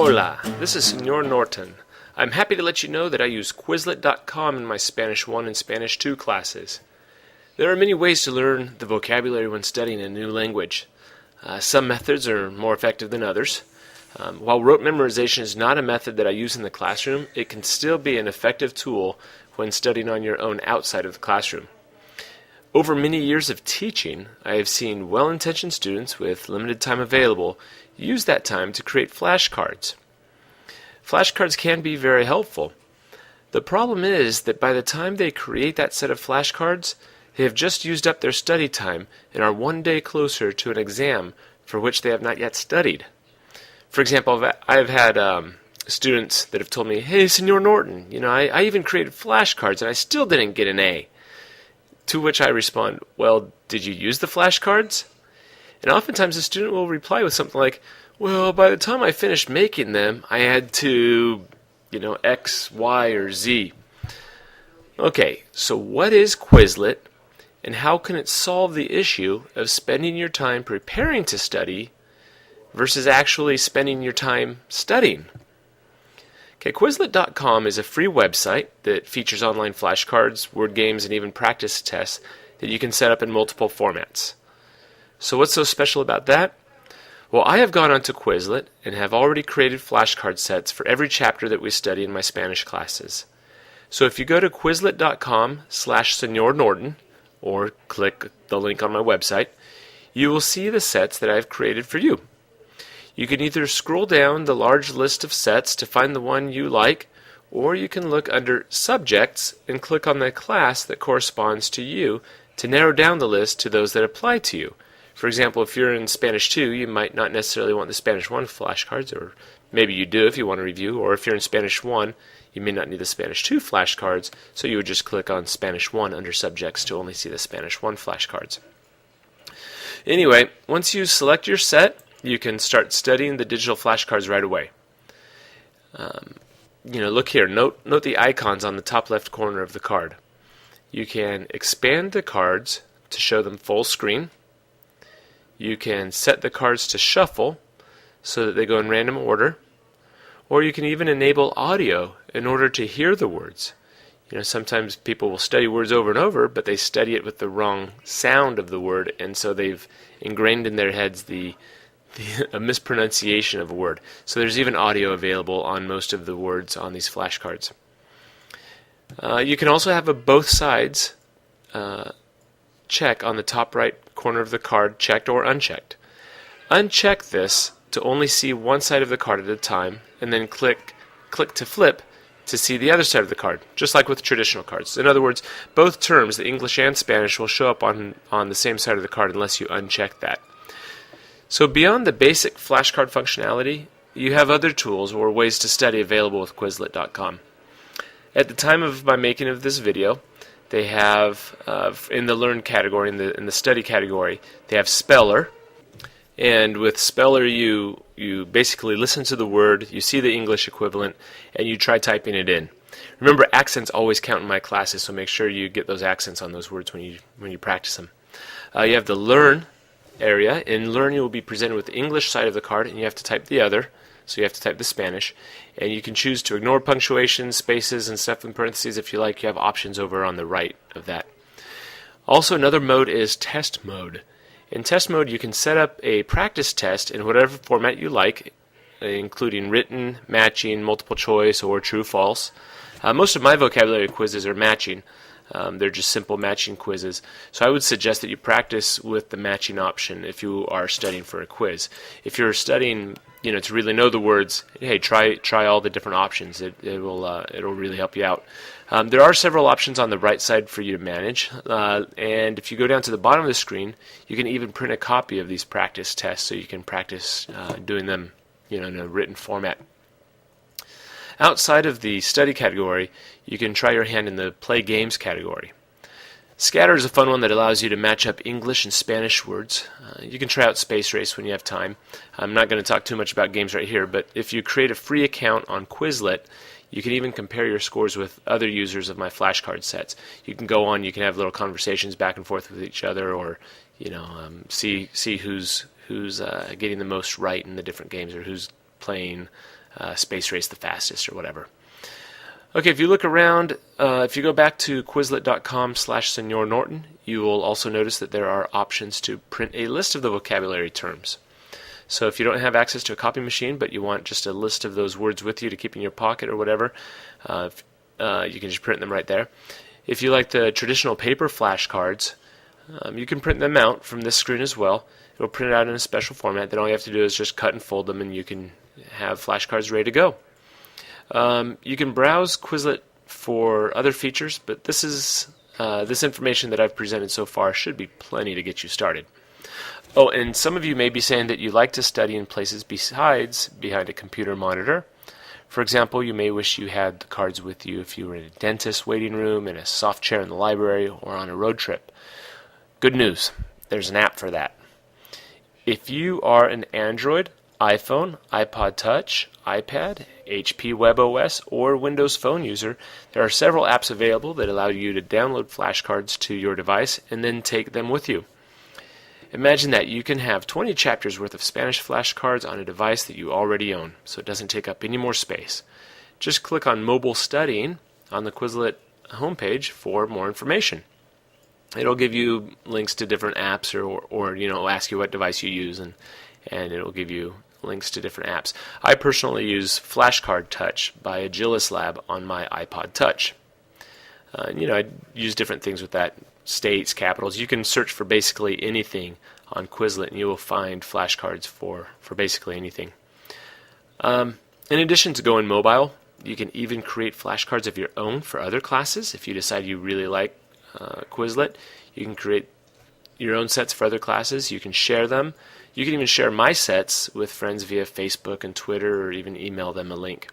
Hola, this is Senor Norton. I'm happy to let you know that I use Quizlet.com in my Spanish 1 and Spanish 2 classes. There are many ways to learn the vocabulary when studying a new language. Some methods are more effective than others. While rote memorization is not a method that I use in the classroom, it can still be an effective tool when studying on your own outside of the classroom. Over many years of teaching, I have seen well-intentioned students with limited time available use that time to create flashcards. Flashcards can be very helpful. The problem is that by the time they create that set of flashcards, they have just used up their study time and are one day closer to an exam for which they have not yet studied. For example, I've had students that have told me, "Hey, Senor Norton, I even created flashcards and I still didn't get an A." To which I respond, "Well, did you use the flashcards?" And oftentimes a student will reply with something like, "Well, by the time I finished making them, I had to, X, Y, or Z." Okay, so what is Quizlet, and how can it solve the issue of spending your time preparing to study versus actually spending your time studying? Okay, Quizlet.com is a free website that features online flashcards, word games, and even practice tests that you can set up in multiple formats. So what's so special about that? Well, I have gone onto Quizlet and have already created flashcard sets for every chapter that we study in my Spanish classes. So if you go to Quizlet.com/Senor Norton, or click the link on my website, you will see the sets that I have created for you. You can either scroll down the large list of sets to find the one you like, or you can look under Subjects and click on the class that corresponds to you to narrow down the list to those that apply to you. For example, if you're in Spanish 2, you might not necessarily want the Spanish 1 flashcards, or maybe you do if you want to review, or if you're in Spanish 1, you may not need the Spanish 2 flashcards, so you would just click on Spanish 1 under Subjects to only see the Spanish 1 flashcards. Anyway, once you select your set, you can start studying the digital flashcards right away. Look here. Note the icons on the top left corner of the card. You can expand the cards to show them full screen. You can set the cards to shuffle so that they go in random order. Or you can even enable audio in order to hear the words. Sometimes people will study words over and over, but they study it with the wrong sound of the word, and so they've ingrained in their heads a mispronunciation of a word. So there's even audio available on most of the words on these flashcards. You can also have a both sides check on the top right corner of the card, checked or unchecked. Uncheck this to only see one side of the card at a time, and then click to flip to see the other side of the card, just like with traditional cards. In other words, both terms, the English and Spanish, will show up on the same side of the card unless you uncheck that. So beyond the basic flashcard functionality, you have other tools or ways to study available with Quizlet.com. At the time of my making of this video, they have, in the Learn category, in the Study category, they have Speller. And with Speller, you basically listen to the word, you see the English equivalent, and you try typing it in. Remember, accents always count in my classes, so make sure you get those accents on those words when you practice them. You have the Learn area. In Learn, you will be presented with the English side of the card, and you have to type the other, so you have to type the Spanish. And you can choose to ignore punctuation, spaces, and stuff in parentheses if you like. You have options over on the right of that. Also, another mode is Test Mode. In Test Mode, you can set up a practice test in whatever format you like, including written, matching, multiple choice, or true-false. Most of my vocabulary quizzes are matching. They're just simple matching quizzes. So I would suggest that you practice with the matching option if you are studying for a quiz. If you're studying, to really know the words, hey, try all the different options. It'll really help you out. There are several options on the right side for you to manage, and if you go down to the bottom of the screen, you can even print a copy of these practice tests so you can practice doing them, in a written format. Outside of the Study category, you can try your hand in the Play Games category. Scatter is a fun one that allows you to match up English and Spanish words. You can try out Space Race when you have time. I'm not going to talk too much about games right here, but if you create a free account on Quizlet, you can even compare your scores with other users of my flashcard sets. You can go on, you can have little conversations back and forth with each other, or see who's getting the most right in the different games, or who's playing space race the fastest or whatever. Okay, if you look around, if you go back to Quizlet.com/Senor Norton, you will also notice that there are options to print a list of the vocabulary terms. So if you don't have access to a copy machine, but you want just a list of those words with you to keep in your pocket or whatever, you can just print them right there. If you like the traditional paper flashcards, you can print them out from this screen as well. It'll print it out in a special format. Then all you have to do is just cut and fold them, and you can have flashcards ready to go. You can browse Quizlet for other features, but this information that I've presented so far should be plenty to get you started. Oh, and some of you may be saying that you like to study in places besides behind a computer monitor. For example, you may wish you had the cards with you if you were in a dentist's waiting room, in a soft chair in the library, or on a road trip. Good news, there's an app for that. If you are an Android, iPhone, iPod Touch, iPad, HP WebOS, or Windows Phone user, there are several apps available that allow you to download flashcards to your device and then take them with you. Imagine that you can have 20 chapters worth of Spanish flashcards on a device that you already own, so it doesn't take up any more space. Just click on Mobile Studying on the Quizlet homepage for more information. It'll give you links to different apps or ask you what device you use, and it'll give you links to different apps. I personally use Flashcard Touch by Agilis Lab on my iPod Touch. I use different things with that, states, capitals. You can search for basically anything on Quizlet, and you will find flashcards for basically anything. In addition to going mobile, you can even create flashcards of your own for other classes. If you decide you really like Quizlet, you can create your own sets for other classes. You can share them. You can even share my sets with friends via Facebook and Twitter, or even email them a link.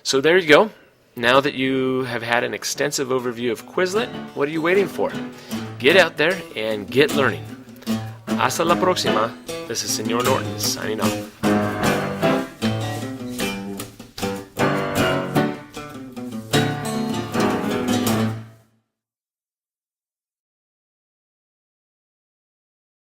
So there you go. Now that you have had an extensive overview of Quizlet, what are you waiting for? Get out there and get learning. Hasta la próxima. This is Senor Norton signing off.